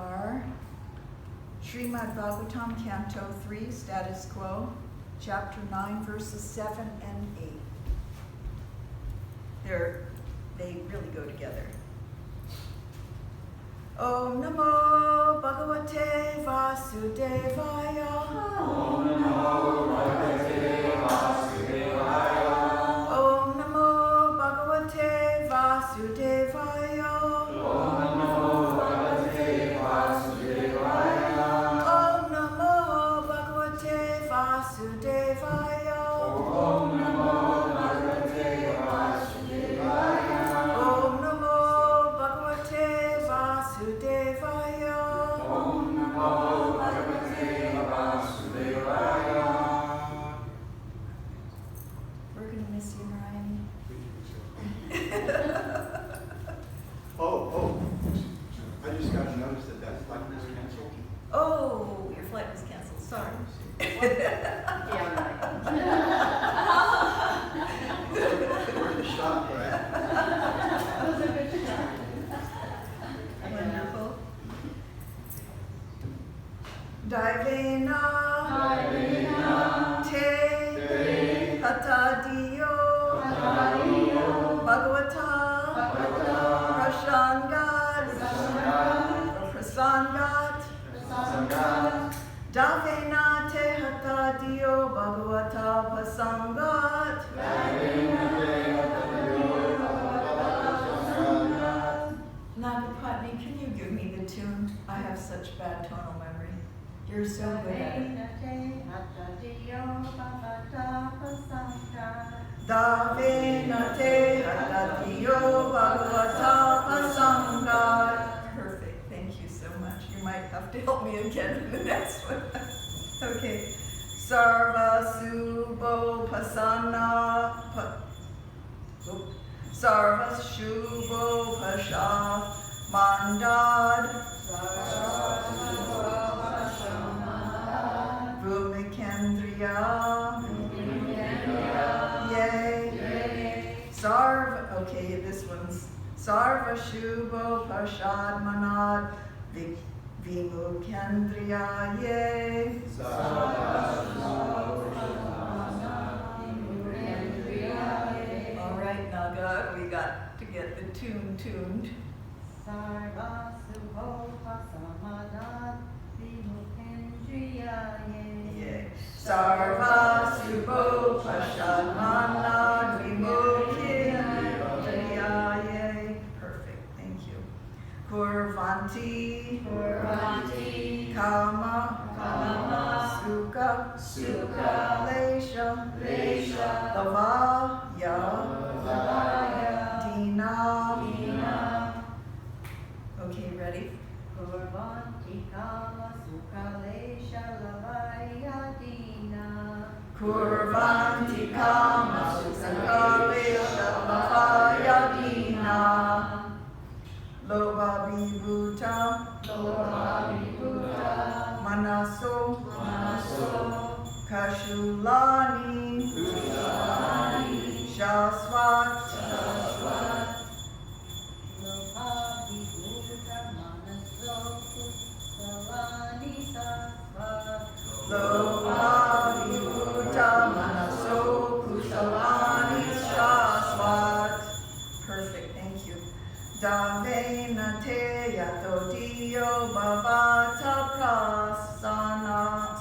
are Srimad Bhagawatam, Canto 3, Status Quo, Chapter 9, verses 7 and 8. They really go together. Om Namo Bhagavate Vasudevaya. Om Namo Bhagavate Vasudevaya. Om Namo Bhagavate Vasudevaya. Om Namo Bhagavate Vasudevaya. Om Namo Bhagavate Vasudevaya. Om Namo Bhagavate Vasudevaya. Om Namo Bhagavate Vasudevaya. Om Namo Bhagavate Vasudevaya. We're going to miss you, Ryan. Oh, I just got to notice that flight was canceled. Oh, your flight was canceled. Sorry. Where's the shot, right? Wonderful. Divena te hatadiyo Bhagavata prasangat Davena te hatadiyo Bhagavata prasangat. Nagapatni, can you give me the tune? I have such bad tonal memory. You're so good at it. Davena te hatatiyo Bhagavata prasangat. Perfect. Thank you so much. You might have to help me again in the next one. Okay. Sarva subho pasana. Sarva shubho pasha mandad. Bhumikendriya. Yay. Sarva, okay, this one's Sarva shubho pashad manad vimukendriya. Yay. All right, Naga, we got to get the tune tuned. Sarva subho pasamadad vimukendriya. Yay. Sarva subho pashad manad vimukendriya. Yay. Perfect, thank you. Kurvanti kama sukha lesha lavaya dina. Okay, ready? Kurvanti kama sukha lesha lavaya dina. Kurvanti kama sukha lesha lavaya dina. Loba vibhuta manaso kashulani shasvat. Loba vibhuta manaso kusalani shasvat. Perfect, thank you. Davena te yatodiyo bhavata prasangat.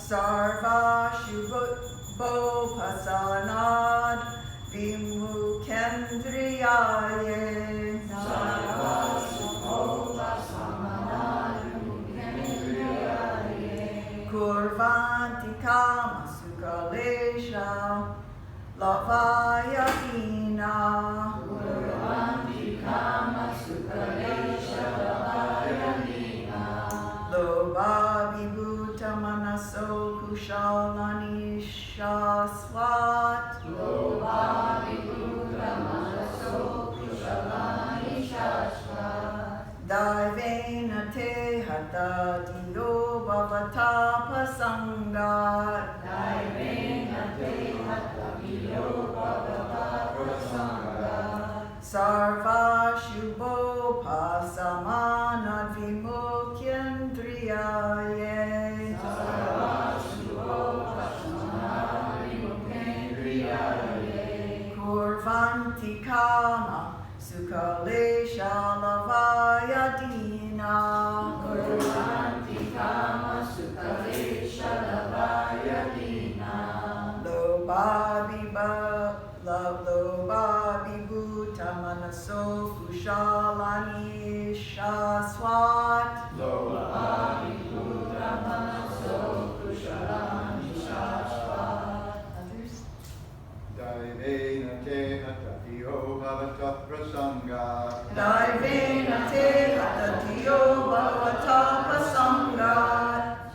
Sarva shubho pasanad vimukendriyaye. Kurvanti kama sukha lesha lavaya dina. Loba vibhuta manaso kushalani shasvat. Divena te hatadiyo bhavata pasangat. Divena te hatadiyo Sarva Shubho Pasamana Vimukhyendriyaye. Sarva Shubho Pasamana Vimukhyendriyaye. Kurvanti Kama Sukhalesha Lavaya Dina. Kurvanti Kama Sukhalesha Lavaya Dina. Lobabi Bhuta Manaso Kushalani Shaswat. Lobabi Bhuta Manaso Kushalani Shaswat. Others? Daivena te hatatiyo bhavata prasanga. Daivena te hatatiyo bhavata prasanga.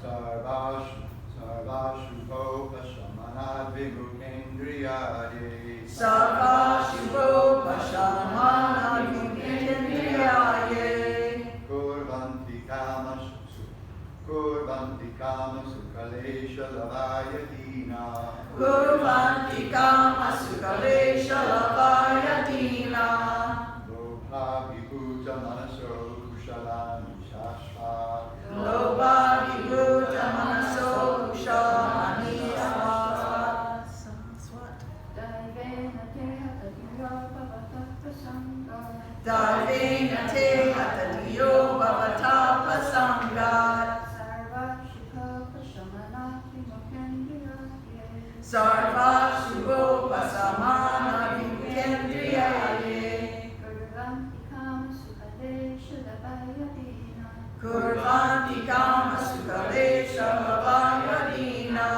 Sarvashubho pasamanad vimukhendriyaye. Sarvashubho pasamanad vimukhendriyaye. Kurvanti kama sukhalesha lavaya dina. Kurvanti kama sukhalesha lavaya dina. Lobha vibhuta manaso kushalani shashvat. Loba vibhuta manaso kushalani shaswat. Daivena te hatatiyo bhavata prasanga. Daivena te hatatiyo bhavata prasangat. Sarva Shubho Pasamana Vimukhyendriyaye. Sarva Shubho Pasamana Vimukhyendriyaye. Kurvanti Kama Sukhalesha Lavaya Dina. Kurvanti kama sukhalesha lavaya dina.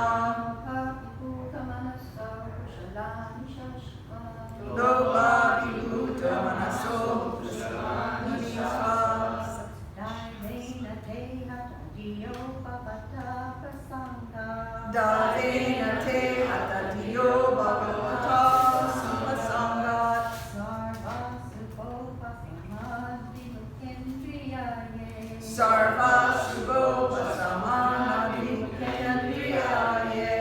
Loba vibhuta manaso kushalani shaswat. Daivena te hatatiyo bhavata prasanga. Daivena te hatatiyo bhagavata sampasangat. Sarva Subho Pasamad Vimukhyendriyaye. Sarva Shubho Pasamana Vimukhyendriyaye.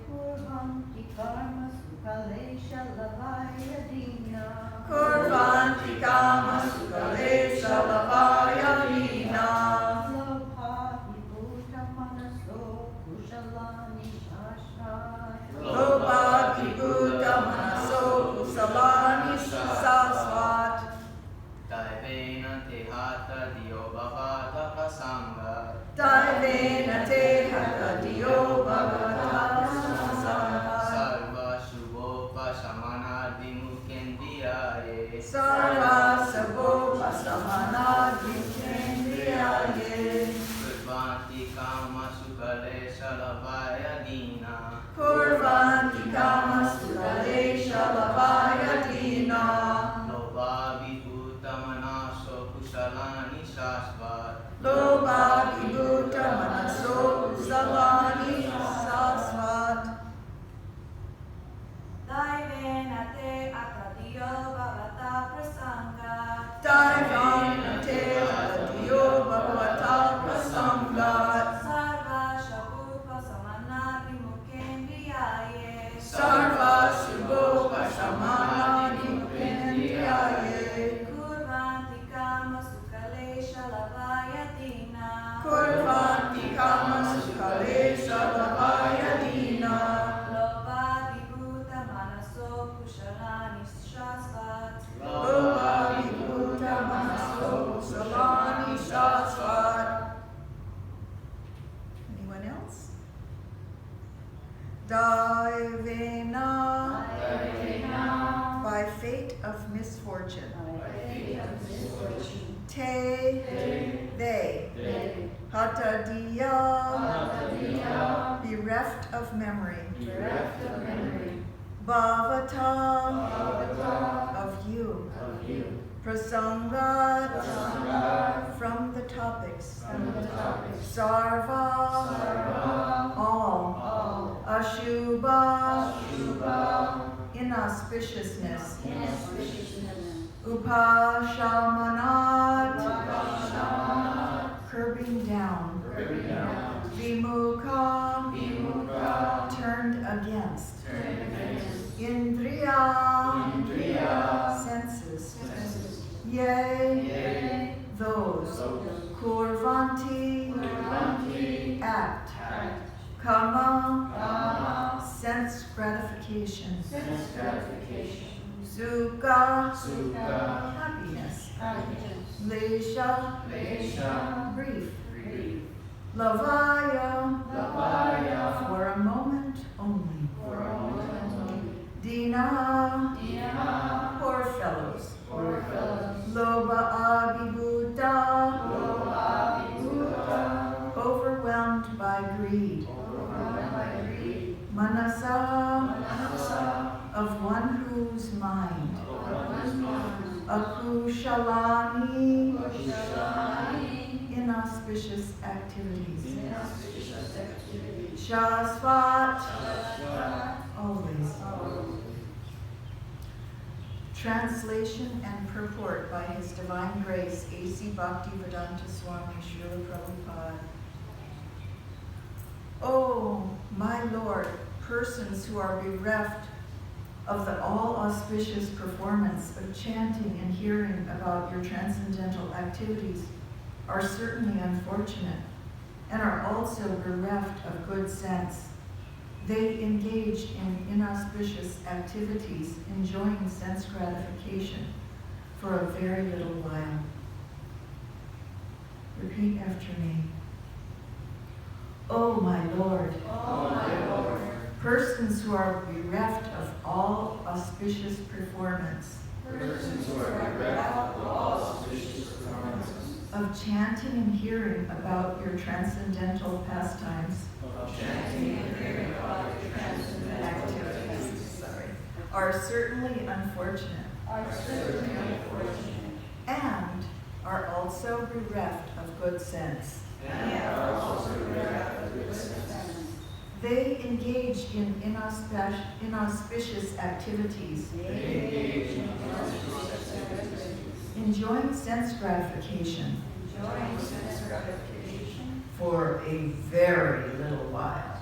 Kurvanti Karma Sukhalesha Lavaya Dina. Kurvanti kama sukhalesha lavaya dina. Lobha vibhuta manaso kushalani shashvat. Loba vibhuta manaso kusalani shaswat. Daivena te hatatiyo bhavata prasanga. Daivena te hatatiyo bhavata prasangat. Sarva Shubho Pasamana Vimukhyendriyaye. Sarva Shubho Pasamana Vimukhyendriyaye. Kurvanti Kama Sukhalesha Lavaya Dina. Kurvanti kama sukhalesha lavaya dina. Loba vibhuta manaso kushalani shasvat. Loba vibhuta manaso kusalani shaswat. Daivena te hatatiyo bhavata prasanga. Daivena te hatatiyo bhagavata prasangat. Sarva Shubho Pasamana Vimukhyendriyaye. Sarva Shubho Pasamana Vimukhyendriyaye. Kurvanti Kama Sukhalesha Lavaya Dina. Kurvanti kama sukhalesha lavaya dina. Loba Vibhuta Manaso Kushalani Shasvat. Loba vibhuta manaso kusalani shaswat. Anyone else? Daivena. By fate of misfortune. Te. They. Hatadiya. Bereft of memory. Bhavata. Of you. Prasangat. From the topics. Sarva. All. Ashubha. Inauspiciousness. Upashamanat. Curbing down. Vimukha. Turned against. Indriya. Senses. Yea, those kurvanti, act, kama, sense gratification, sukha, happiness, lesha, grief, lavaya, for a moment only, dina, poor fellows, loba abhibuta, overwhelmed by greed, manasa, of one whose mind, akushalani, inauspicious activities, shasvat, always. Translation and purport by His Divine Grace, A.C. Bhaktivedanta Swami Srila Prabhupada. Oh, my Lord, persons who are bereft of the all-auspicious performance of chanting and hearing about your transcendental activities are certainly unfortunate and are also bereft of good sense. They engage in inauspicious activities, enjoying sense gratification for a very little while. Repeat after me. Oh, my Lord. Persons who are bereft of all auspicious performance, of chanting and hearing about your transcendental pastimes, activities, are certainly unfortunate, and are also bereft of good sense. They engage in inauspicious activities, enjoying sense gratification for a very little while.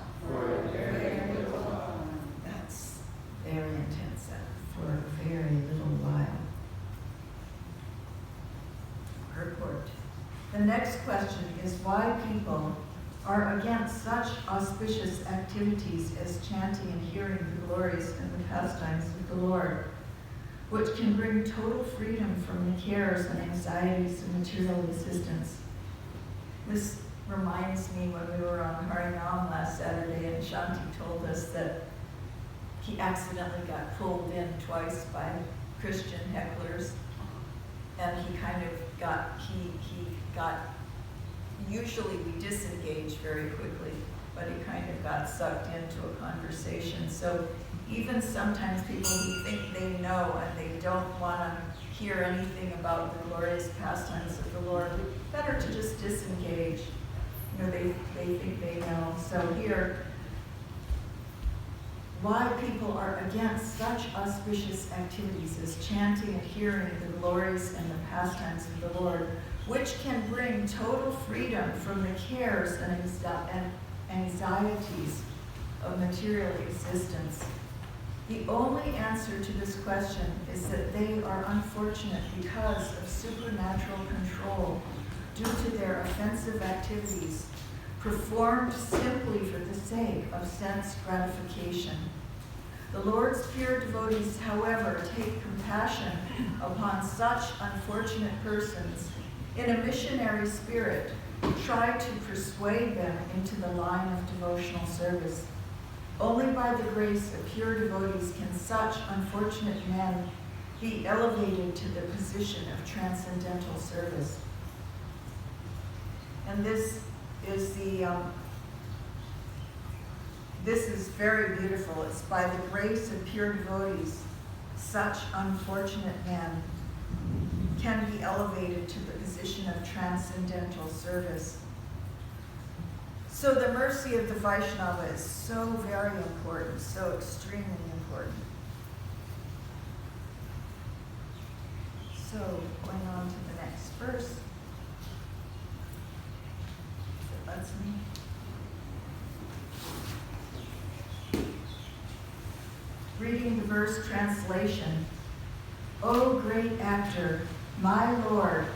That's very intense, for a very little while. Purport. The next question is why people are against such auspicious activities as chanting and hearing the glories and the pastimes of the Lord, which can bring total freedom from the cares and anxieties of material existence. This reminds me when we were on Harinam last Saturday and Shanti told us that he accidentally got pulled in twice by Christian hecklers, and he kind of got, usually we disengage very quickly, but he kind of got sucked into a conversation. So even sometimes people who think they know and they don't want to hear anything about the glorious pastimes of the Lord, better to just disengage. You know, they think they know. So here, why people are against such auspicious activities as chanting and hearing the glories and the pastimes of the Lord, which can bring total freedom from the cares and anxieties of material existence. The only answer to this question is that they are unfortunate because of supernatural control due to their offensive activities performed simply for the sake of sense gratification. The Lord's pure devotees, however, take compassion upon such unfortunate persons in a missionary spirit, try to persuade them into the line of devotional service. Only by the grace of pure devotees can such unfortunate men be elevated to the position of transcendental service. And this is very beautiful. It's by the grace of pure devotees, such unfortunate men can be elevated to the position of transcendental service. So the mercy of the Vaishnava is so very important, so extremely important. So going on to the next verse, if it lets me. Reading the verse translation. O great actor, My Lord,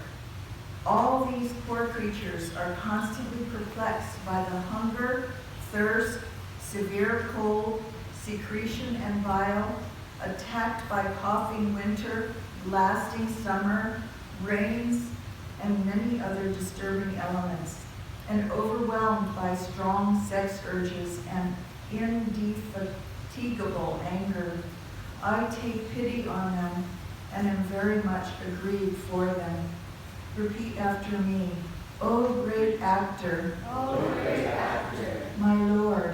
all these poor creatures are constantly perplexed by the hunger, thirst, severe cold, secretion and bile, attacked by coughing winter, lasting summer, rains, and many other disturbing elements, and overwhelmed by strong sex urges and indefatigable anger. I take pity on them and am very much aggrieved for them. Repeat after me. O great actor, my Lord,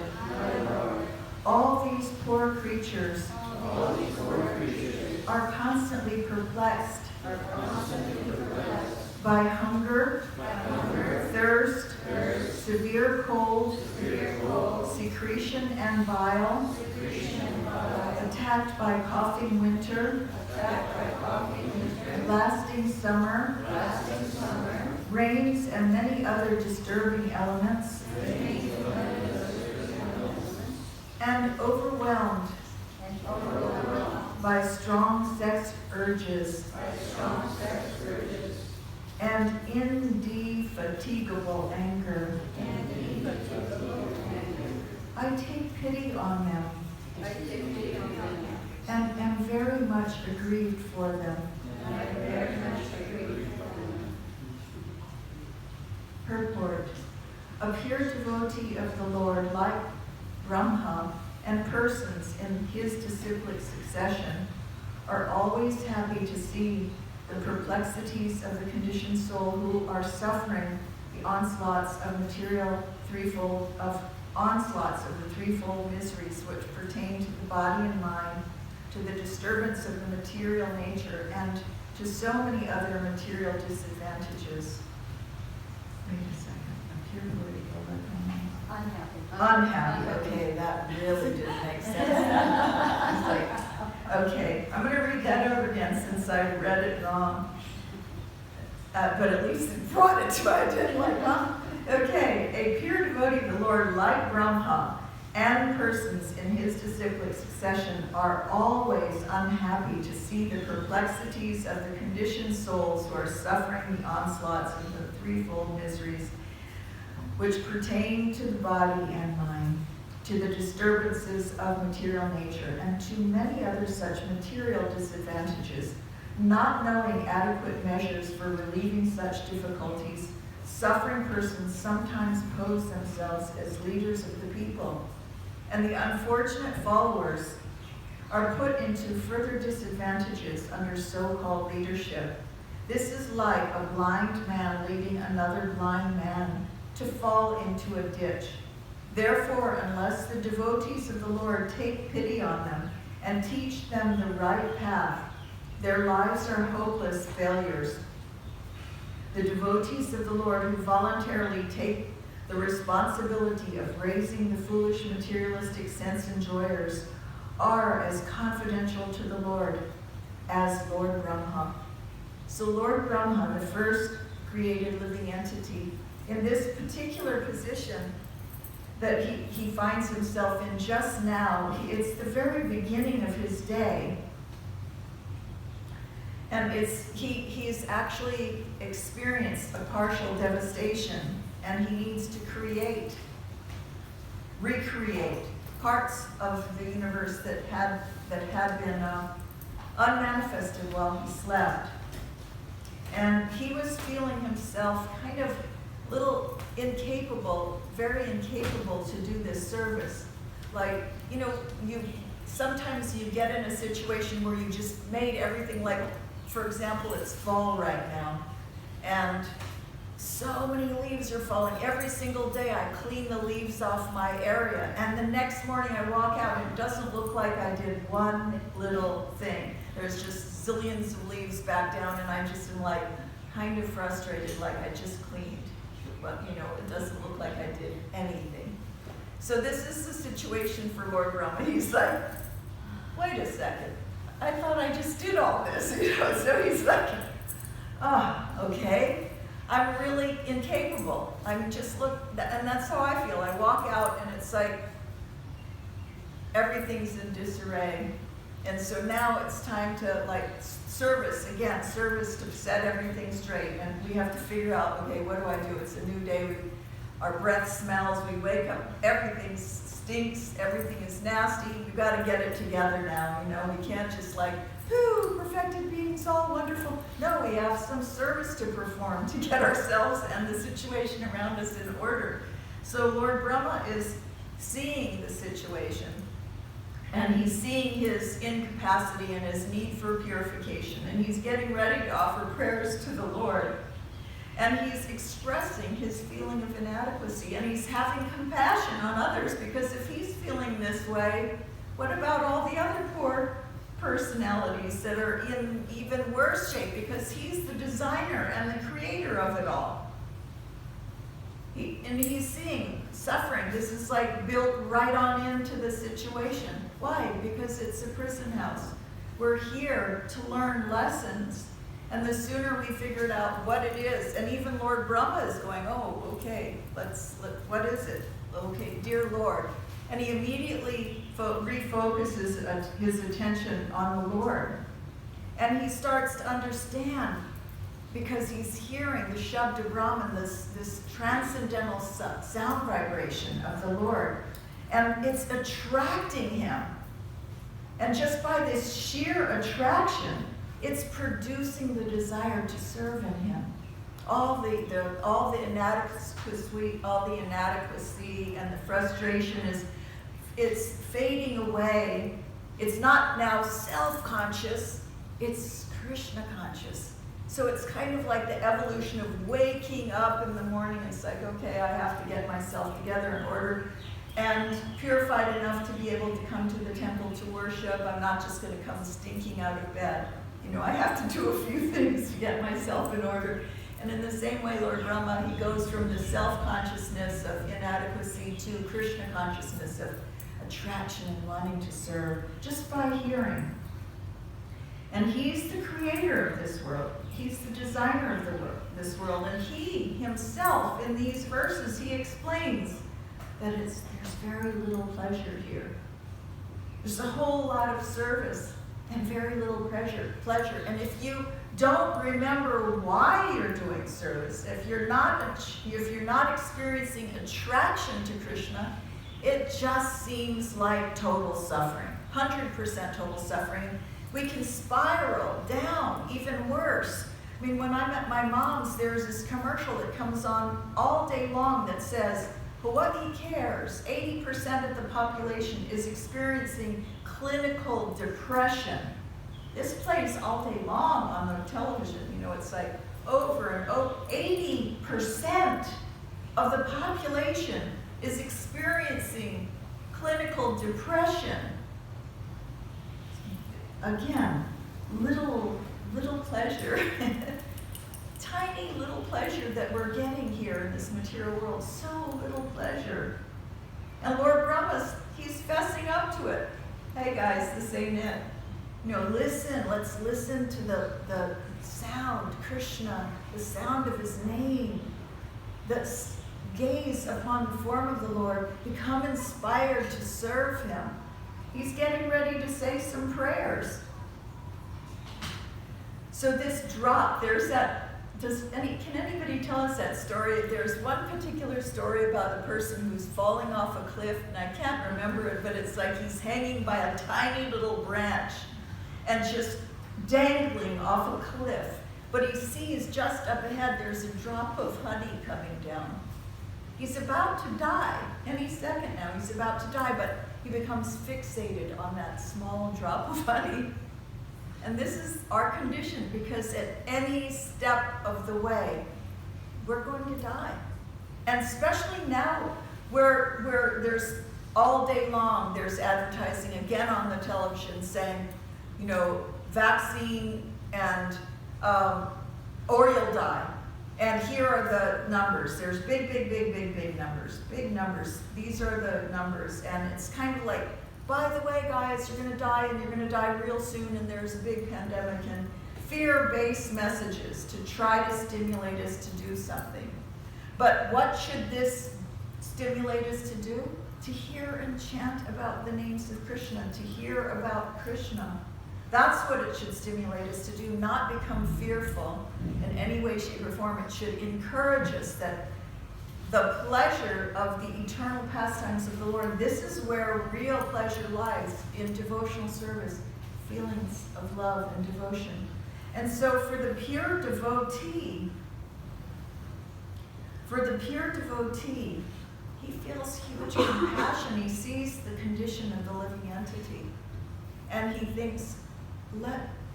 all these poor creatures are constantly perplexed by hunger, thirst, severe cold, secretion and bile, attacked by coughing winter, lasting summer, rains and many other disturbing elements, and overwhelmed by strong sex urges and indefatigable anger. I take pity on them and am very much aggrieved for them. Purport. A pure devotee of the Lord, like Brahma and persons in his disciplic succession, are always happy to see the perplexities of the conditioned soul who are suffering the onslaughts of the threefold miseries which pertain to the body and mind, to the disturbance of the material nature, and to so many other material disadvantages. Wait a second. A pure devotee. Unhappy. Okay, that really didn't make sense. It's like, okay, I'm going to read that over again since I read it wrong. But at least it brought it to my attention. Like, huh? Okay, a pure devotee of the Lord, like Brahma, and persons in his disciplic succession are always unhappy to see the perplexities of the conditioned souls who are suffering the onslaughts of the threefold miseries which pertain to the body and mind, to the disturbances of material nature, and to many other such material disadvantages. Not knowing adequate measures for relieving such difficulties, suffering persons sometimes pose themselves as leaders of the people, and the unfortunate followers are put into further disadvantages under so-called leadership. This is like a blind man leading another blind man to fall into a ditch. Therefore, unless the devotees of the Lord take pity on them and teach them the right path, their lives are hopeless failures. The devotees of the Lord who voluntarily take the responsibility of raising the foolish materialistic sense enjoyers are as confidential to the Lord as Lord Brahma. So Lord Brahma, the first created living entity, in this particular position that he finds himself in just now, it's the very beginning of his day. And he's actually experienced a partial devastation, and he needs to recreate parts of the universe that had been unmanifested while he slept. And he was feeling himself kind of little incapable, very incapable to do this service. Like, sometimes you get in a situation where you just made everything, like, for example, it's fall right now, and so many leaves are falling. Every single day I clean the leaves off my area, and the next morning I walk out and it doesn't look like I did one little thing. There's just zillions of leaves back down, and I just am like kind of frustrated, like I just cleaned. But it doesn't look like I did anything. So this is the situation for Lord Brahma. He's like, wait a second, I thought I just did all this, So he's like, okay, I'm really incapable. I'm just and that's how I feel. I walk out and it's like everything's in disarray. And so now it's time to like service to set everything straight. And we have to figure out, okay, what do I do? It's a new day. Our breath smells. We wake up. Everything stinks. Everything is nasty. We've got to get it together now. You know, we can't just like, whoo, perfected beings, all wonderful. No, we have some service to perform to get ourselves and the situation around us in order. So Lord Brahma is seeing the situation, and he's seeing his incapacity and his need for purification, and he's getting ready to offer prayers to the Lord. And he's expressing his feeling of inadequacy, and he's having compassion on others, because if he's feeling this way, what about all the other poor personalities that are in even worse shape? Because he's the designer and the creator of it all. And he's seeing suffering. This is like built right on into the situation. Why? Because it's a prison house. We're here to learn lessons. And the sooner we figured out what it is, and even Lord Brahma is going, oh, okay, what is it? Okay, dear Lord. And he immediately refocuses his attention on the Lord. And he starts to understand, because he's hearing the Shabda Brahman, this transcendental sound vibration of the Lord. And it's attracting him. And just by this sheer attraction, it's producing the desire to serve in him. All the inadequacy and the frustration it's fading away. It's not now self-conscious, it's Krishna conscious. So it's kind of like the evolution of waking up in the morning. It's like, okay, I have to get myself together in order and purified enough to be able to come to the temple to worship. I'm not just going to come stinking out of bed. You know, I have to do a few things to get myself in order. And in the same way, Lord Brahma, he goes from the self-consciousness of inadequacy to Krishna consciousness of attraction and wanting to serve just by hearing. And he's the creator of this world. He's the designer of this world. And he himself, in these verses, he explains that there's very little pleasure here. There's a whole lot of service and very little pleasure. And if you don't remember why you're doing service, if you're not experiencing attraction to Krishna, it just seems like total suffering, 100% total suffering. We can spiral down, even worse. I mean, when I'm at my mom's, there's this commercial that comes on all day long that says, Hawaii cares. 80% of the population is experiencing clinical depression. This plays all day long on the television. You know, it's like over and over. 80% of the population is experiencing clinical depression. Again, little pleasure. Tiny little pleasure that we're getting here in this material world. So little pleasure. And Lord Brahma, he's fessing up to it. Hey guys, this ain't it. You know, let's listen to the sound, Krishna, the sound of his name. Let's gaze upon the form of the Lord, become inspired to serve him. He's getting ready to say some prayers. So this drop, there's that, can anybody tell us that story? There's one particular story about a person who's falling off a cliff, and I can't remember it, but it's like he's hanging by a tiny little branch and just dangling off a cliff. But he sees just up ahead, there's a drop of honey coming down. He's about to die, any second now, he's about to die, but he becomes fixated on that small drop of honey. And this is our condition, because at any step of the way, we're going to die. And especially now, where there's all day long, there's advertising again on the television saying, you know, vaccine and or you'll die. And here are the numbers. There's big numbers. Big numbers. These are the numbers. And it's kind of like, by the way, guys, you're going to die, and you're going to die real soon, and there's a big pandemic, and fear-based messages to try to stimulate us to do something. But what should this stimulate us to do? to hear and chant about the names of Krishna, to hear about Krishna. That's what it should stimulate us to do, not become fearful in any way, shape, or form. It should encourage us that the pleasure of the eternal pastimes of the Lord, this is where real pleasure lies, in devotional service, feelings of love and devotion. And so for the pure devotee, he feels huge compassion. He sees the condition of the living entity. And he thinks,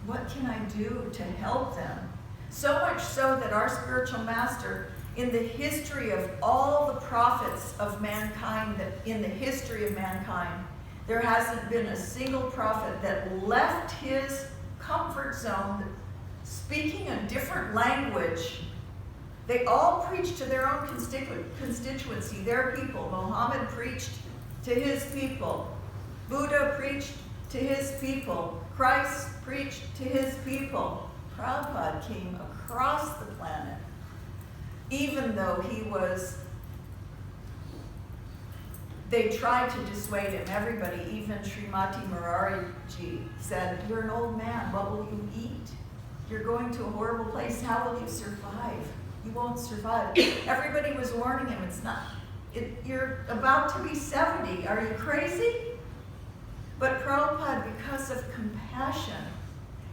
what can I do to help them? So much so that our spiritual master, in the history of all the prophets of mankind, there hasn't been a single prophet that left his comfort zone, speaking a different language. They all preached to their own constituency, their people. Muhammad preached to his people. Buddha preached to his people. Christ preached to his people. Prabhupada came across the planet, even though they tried to dissuade him. Everybody, even Srimati Murariji said, "You're an old man, what will you eat? You're going to a horrible place, how will you survive? You won't survive." Everybody was warning him, you're about to be 70, are you crazy? But Prabhupada, because of compassion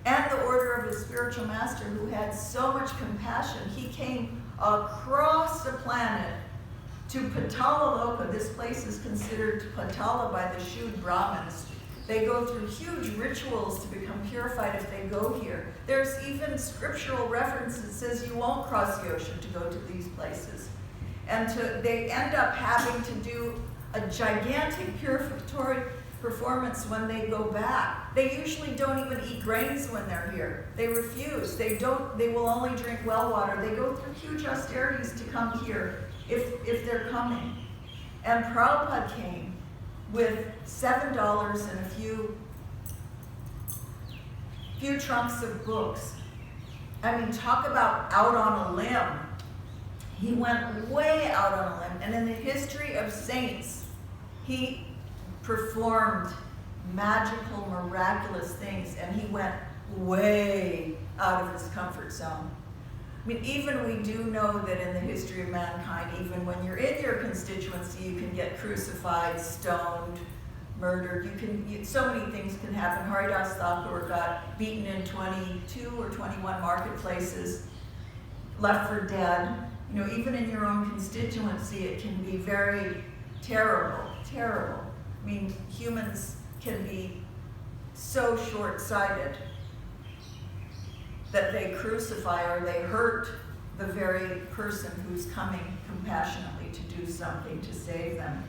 and the order of his spiritual master, who had so much compassion, he came across the planet to Patalaloka. This place is considered Patala by the Shud Brahmins. They go through huge rituals to become purified if they go here. There's even scriptural reference that says you won't cross the ocean to go to these places. And they end up having to do a gigantic purificatory performance when they go back. They usually don't even eat grains when they're here. They refuse. They will only drink well water. They go through huge austerities to come here if they're coming. And Prabhupada came with $7 and a few trunks of books. I mean, talk about out on a limb. He went way out on a limb. And in the history of saints, he performed magical, miraculous things, and he went way out of his comfort zone. I mean, even we do know that in the history of mankind, even when you're in your constituency, you can get crucified, stoned, murdered. So many things can happen. Haridas Thakur got beaten in 22 or 21 marketplaces, left for dead. You know, even in your own constituency, it can be very terrible, terrible. I mean, humans can be so short-sighted that they crucify or they hurt the very person who's coming compassionately to do something to save them.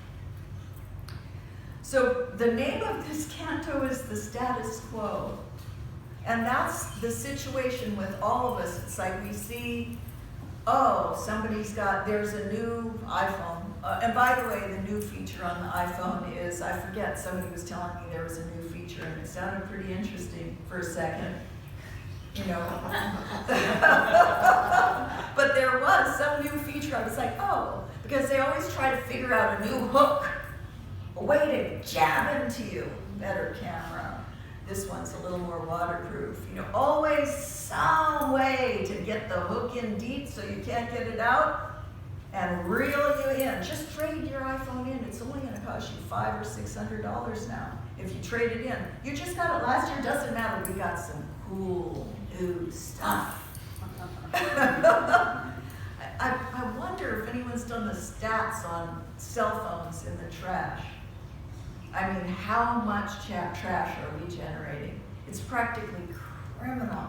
So the name of this canto is The Status Quo. And that's the situation with all of us. It's like we see, oh, there's a new iPhone. And by the way, the new feature on the iPhone is, I forget, somebody was telling me there was a new feature, and it sounded pretty interesting for a second. You know. But there was some new feature. I was like, oh, because they always try to figure out a new hook, a way to jab into you. Better camera. This one's a little more waterproof. You know, always some way to get the hook in deep so you can't get it out and reel you in. Just trade your iPhone in. It's only going to cost you $500 or $600 now if you trade it in. You just got it last year. Doesn't matter. We got some cool new stuff. I wonder if anyone's done the stats on cell phones in the trash. I mean, how much trash are we generating? It's practically criminal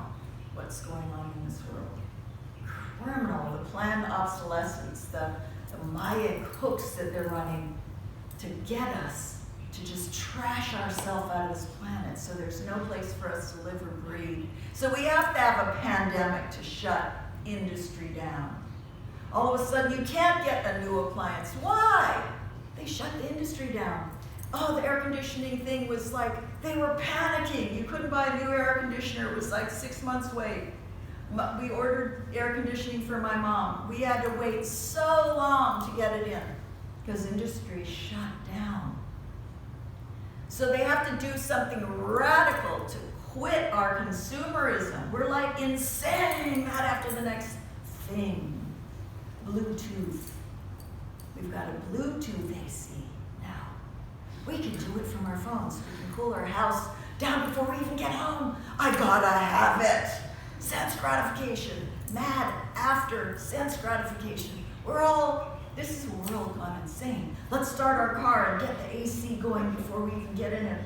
what's going on in this world. Criminal, the planned obsolescence, the Maya hooks that they're running to get us to just trash ourselves out of this planet so there's no place for us to live or breathe. So we have to have a pandemic to shut industry down. All of a sudden you can't get a new appliance. Why? They shut the industry down. Oh, the air conditioning thing was like, they were panicking. You couldn't buy a new air conditioner. It was like 6 months wait. We ordered air conditioning for my mom. We had to wait so long to get it in. because industry shut down. So they have to do something radical to quit our consumerism. We're like insane, that after the next thing. Bluetooth. We've got a Bluetooth AC now. We can do it from our phones. We can cool our house down before we even get home. I gotta have it. Sense gratification. Mad after sense gratification. This is a world gone insane. Let's start our car and get the AC going before we even get in it.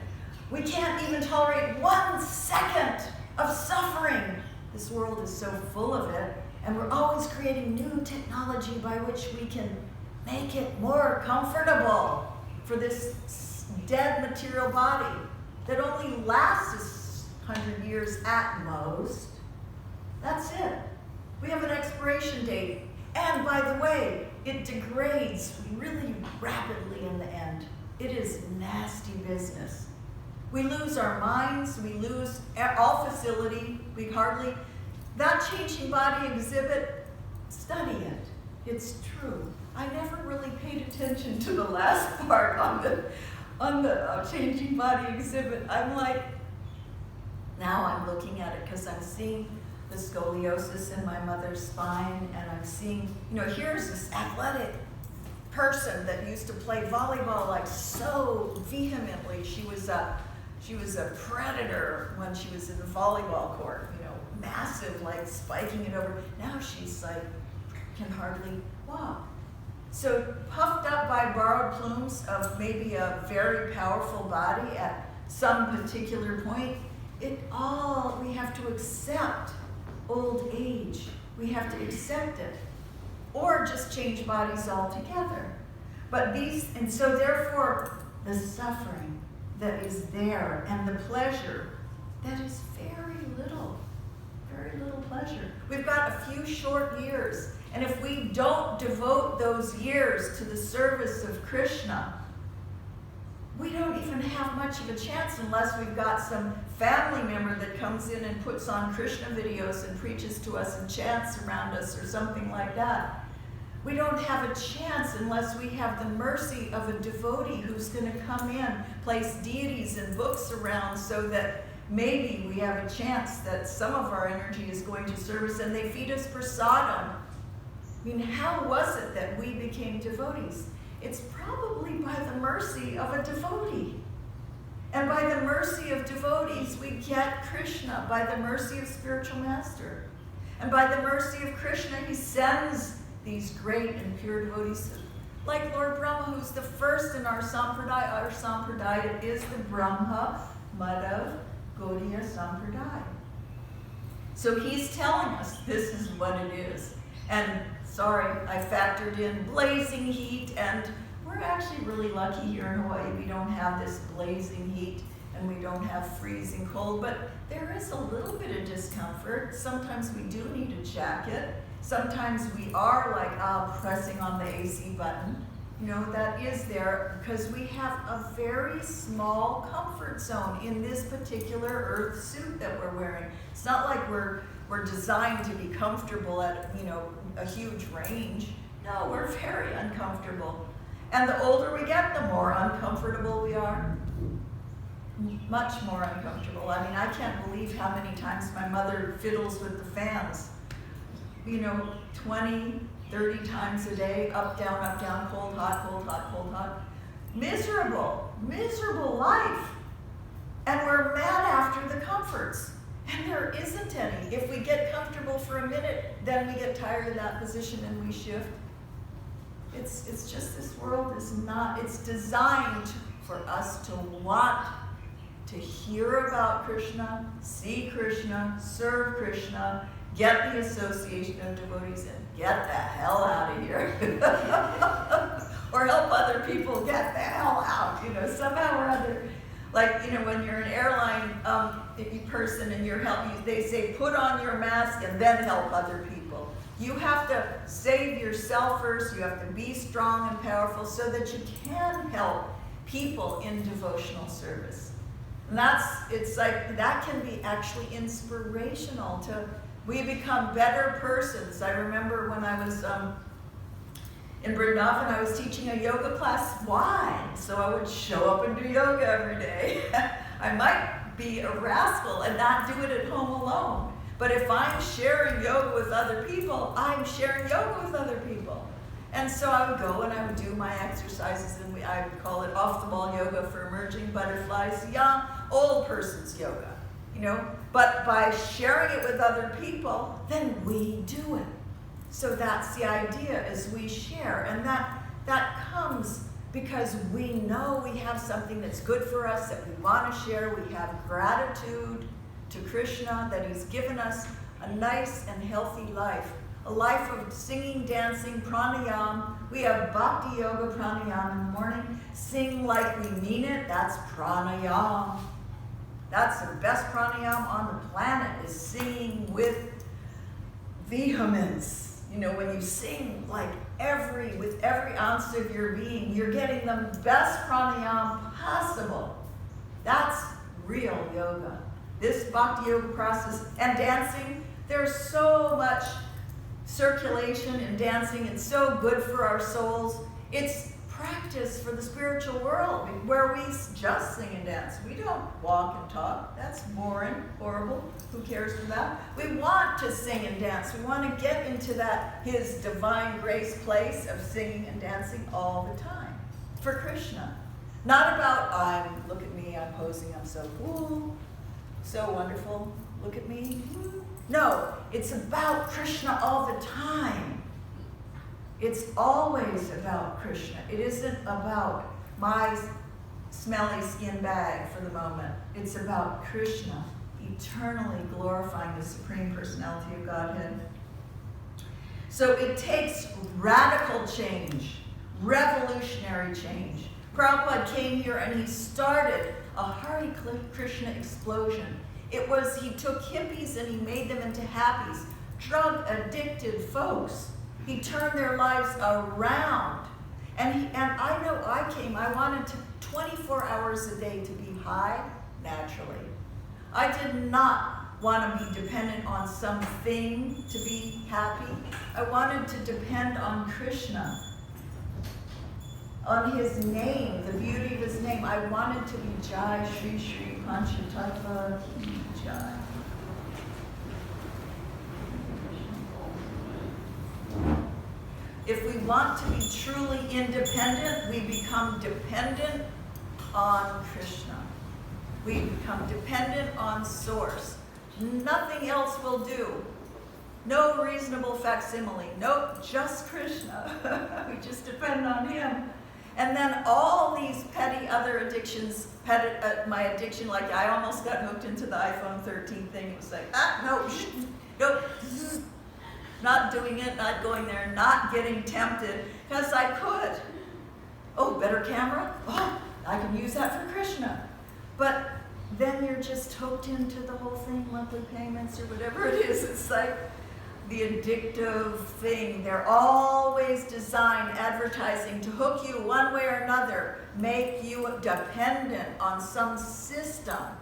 We can't even tolerate 1 second of suffering. This world is so full of it, and we're always creating new technology by which we can make it more comfortable for this dead material body that only lasts 100 years at most. That's it. We have an expiration date. And by the way, it degrades really rapidly in the end. It is nasty business. We lose our minds, we lose all facility, that changing body exhibit, study it. It's true. I never really paid attention to the last part on the changing body exhibit. I'm like, now I'm looking at it because I'm seeing the scoliosis in my mother's spine, and I'm seeing, here's this athletic person that used to play volleyball like so vehemently. She was a predator when she was in the volleyball court, massive, like spiking it over. Now she's like, can hardly walk. So puffed up by borrowed plumes of maybe a very powerful body at some particular point, we have to accept old age. We have to accept it. Or just change bodies altogether. And so therefore, the suffering that is there and the pleasure, that is very little pleasure. We've got a few short years, and if we don't devote those years to the service of Krishna, we don't even have much of a chance unless we've got some family member that comes in and puts on Krishna videos and preaches to us and chants around us or something like that. We don't have a chance unless we have the mercy of a devotee who's going to come in, place deities and books around so that maybe we have a chance that some of our energy is going to service, and they feed us prasadam. I mean, how was it that we became devotees? It's probably by the mercy of a devotee. And by the mercy of devotees, we get Krishna, by the mercy of spiritual master. And by the mercy of Krishna, he sends these great and pure devotees, like Lord Brahma, who's the first in our sampradaya. Our sampradaya is the Brahma Madhav Gaudiya Sampradaya. So he's telling us this is what it is. And sorry, I factored in blazing heat, and we're actually really lucky here in Hawaii. We don't have this blazing heat, and we don't have freezing cold, but there is a little bit of discomfort. Sometimes we do need a jacket. Sometimes we are like pressing on the AC button. That is there because we have a very small comfort zone in this particular earth suit that we're wearing. It's not like we're designed to be comfortable at, a huge range. No, we're very uncomfortable. And the older we get, the more uncomfortable we are. Much more uncomfortable. I mean, I can't believe how many times my mother fiddles with the fans. 20, 30 times a day, up, down, cold, hot, cold, hot, cold, hot. Miserable life. And we're mad after the comforts. And there isn't any. If we get comfortable for a minute, then we get tired of that position and we shift. It's just this world is not, it's designed for us to want to hear about Krishna, see Krishna, serve Krishna, get the association of devotees, and get the hell out of here. Or help other people get the hell out, somehow or other. Like, when you're an airline person and they say, put on your mask and then help other people. You have to save yourself first. You have to be strong and powerful so that you can help people in devotional service. And that can be actually inspirational we become better persons. I remember when I was In Vrindavan, I was teaching a yoga class. Why? So I would show up and do yoga every day. I might be a rascal and not do it at home alone. But if I'm sharing yoga with other people, I'm sharing yoga with other people. And so I would go and I would do my exercises, and I would call it off-the-wall yoga for emerging butterflies, young, old person's yoga, you know. But by sharing it with other people, then we do it. So that's the idea, is we share. And that comes because we know we have something that's good for us that we want to share. We have gratitude to Krishna that he's given us a nice and healthy life. A life of singing, dancing, pranayam. We have bhakti yoga pranayam in the morning. Sing like we mean it, that's pranayam. That's the best pranayam on the planet, is singing with vehemence. You know, when you sing like with every ounce of your being, you're getting the best pranayam possible. That's real yoga. This bhakti yoga process and dancing, there's so much circulation in dancing. It's so good for our souls. It's practice for the spiritual world where we just sing and dance. We don't walk and talk. That's boring, horrible. Who cares for that? We want to sing and dance. We want to get into that his divine grace place of singing and dancing all the time for Krishna. Not about, look at me, I'm posing, I'm so cool, so wonderful, look at me. No, it's about Krishna all the time. It's always about Krishna. It isn't about my smelly skin bag for the moment. It's about Krishna eternally glorifying the Supreme Personality of Godhead. So it takes radical change, revolutionary change. Prabhupada came here and he started a Hare Krishna explosion. It was, he took hippies and he made them into happies, drug-addicted folks. He turned their lives around. And I know I wanted to 24 hours a day to be high naturally. I did not want to be dependent on something to be happy. I wanted to depend on Krishna, on his name, the beauty of his name. I wanted to be Jai Shri Shri Panchatattva Ki Jai. If we want to be truly independent, we become dependent on Krishna. We become dependent on Source. Nothing else will do. No reasonable facsimile. Nope, just Krishna. We just depend on him. And then all these petty other addictions, my addiction, like I almost got hooked into the iPhone 13 thing. It was like, no, not doing it, not going there, not getting tempted, because I could. Oh, better camera? Oh, I can use that for Krishna. But then you're just hooked into the whole thing, monthly payments or whatever it is. It's like the addictive thing. They're always designed, advertising, to hook you one way or another, make you dependent on some system.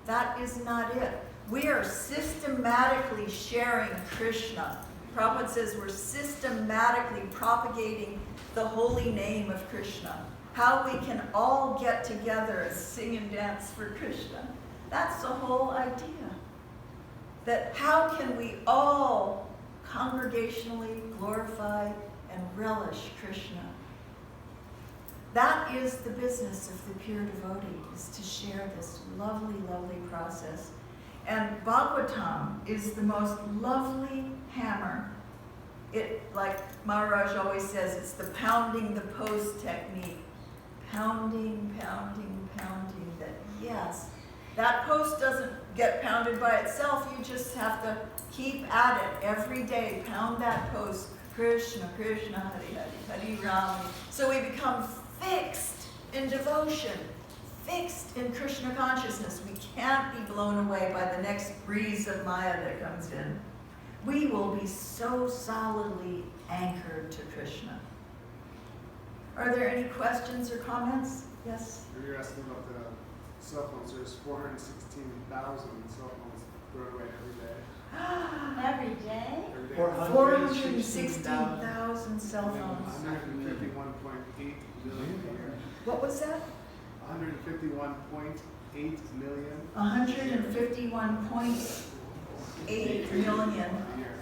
That is not it. We are systematically sharing Krishna. Prabhupada says we're systematically propagating the holy name of Krishna. How we can all get together and sing and dance for Krishna. That's the whole idea. That how can we all congregationally glorify and relish Krishna? That is the business of the pure devotee, is to share this lovely, lovely process. And Bhagavatam is the most lovely hammer. It, like Maharaj always says, it's the pounding the post technique. Pounding, pounding, pounding, that yes, that post doesn't get pounded by itself. You just have to keep at it every day. Pound that post. Krishna, Krishna, Hare Hare, Hare Ram. So we become fixed in devotion, fixed in Krishna consciousness. We can't be blown away by the next breeze of Maya that comes in. We will be so solidly anchored to Krishna. Are there any questions or comments? Yes? You're asking about the cell phones. There's 416,000 cell phones thrown away every day. Every day? Every day. 416,000. 151,000 cell phones. 151.8 million a year. What was that? 151.8 million 151.8 million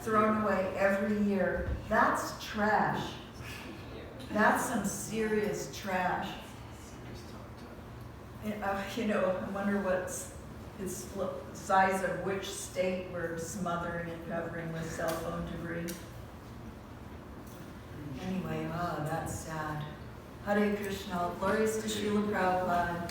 thrown away every year. That's trash. That's some serious trash. You know, I wonder what's the size of which state we're smothering and covering with cell phone debris. Anyway, that's sad. Hare Krishna, glories to Srila Prabhupada.